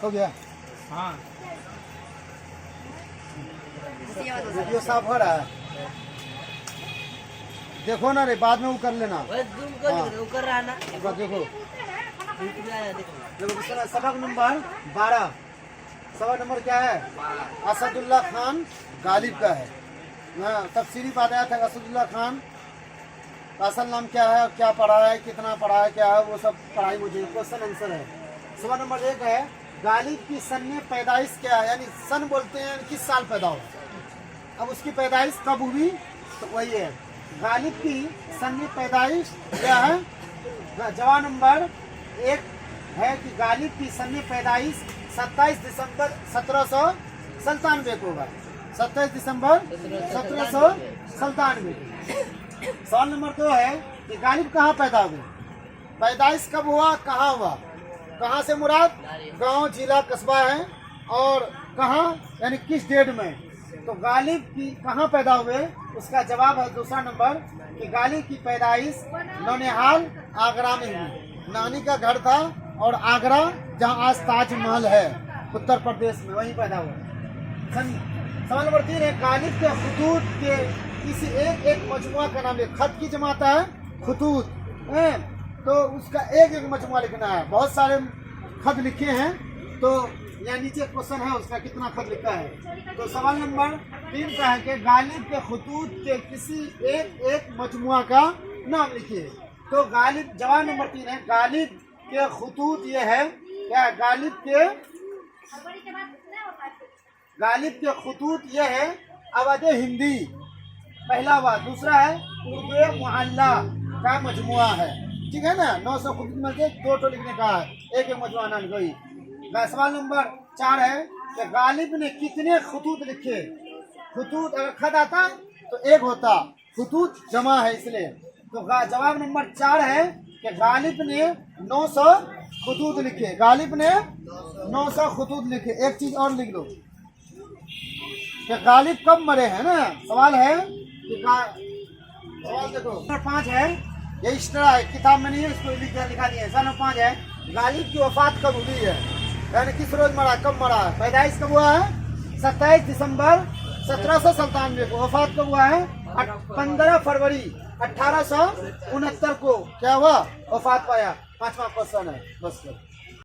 हो गया। हाँ वीडियो साफ हो रहा है, देखो ना रे, बाद में वो कर लेना। कर रहा ना। देखो सबक नंबर 12, सबक नंबर क्या है? असदुल्ला खान गालिब का है। तफसीली बात आया था असदुल्ला खान का असल नाम क्या है, क्या पढ़ा है, कितना पढ़ा है, क्या है, वो सब पढ़ाई मुझे। क्वेश्चन आंसर है। सवाल नंबर 1 है गालिब की सन पैदाइश क्या है, यानी सन बोलते हैं किस साल पैदा हुआ, अब उसकी पैदाइश कब हुई, तो वही है गालिब की सन पैदाइश क्या है। जवाब नंबर 1 है कि गालिब की सन पैदाइश 27 दिसंबर 1797 को होगा। 27 दिसंबर 1797। सवाल नंबर 2 है कि गालिब कहाँ पैदा हुए, पैदाइश कब हुआ, कहाँ हुआ, कहाँ से मुराद गांव, जिला, कस्बा है, और कहाँ यानी किस डेट में। तो गालिब की कहाँ पैदा हुए, उसका जवाब है दूसरा नंबर कि गालिब की पैदाइश नौनिहाल आगरा में हुई। नानी का घर था और आगरा जहाँ आज ताजमहल है उत्तर प्रदेश में, वहीं पैदा हुआ। सवाल नंबर 3 है गालिब के खतूत के किसी एक मजमुआ का नाम लिख। खत की जमात है खतूत है, तो उसका एक मजमुआ लिखना है। बहुत सारे खत लिखे हैं, तो यहाँ नीचे क्वेश्चन है उसका कितना खत लिखा है। तो सवाल नंबर 3 का है कि गालिब के खतूत के किसी एक मजमुआ का नाम लिखिए। तो गालिब, जवाब नंबर 3 है गालिब के खतूत ये है क्या, गालिब के खतूत ये है अवध हिंदी, पहला बात। दूसरा है उर्दू मोहल्ला का मजमुआ है, ठीक है ना। 900 खतूत में से 2 लिखने का है, एक मजमुआ नाम कोई। सवाल नंबर 4 है कि गालिब ने कितने खतूत लिखे। खतूत अगर खत आता तो एक होता, खतूत जमा है इसलिए। तो जवाब नंबर 4 है कि गालिब ने 900 खतूत लिखे। गालिब ने 900 खतूत लिखे। एक चीज और लिख लो कि गालिब कब मरे हैं ना, सवाल है कि सवाल देखो। नंबर 5 है, ये इस तरह है, किताब में नहीं है, इसको लिखा दिया है। सवाल नंबर 5 है गालिब की वफात कब हुई है, यानी किस रोज मरा, कब मरा है, पैदाइश कब हुआ है 27 दिसंबर 1797 को। वफात कब हुआ है 15 फरवरी 1869 को क्या हुआ, वफात पाया। 5वां क्वेश्चन है बस।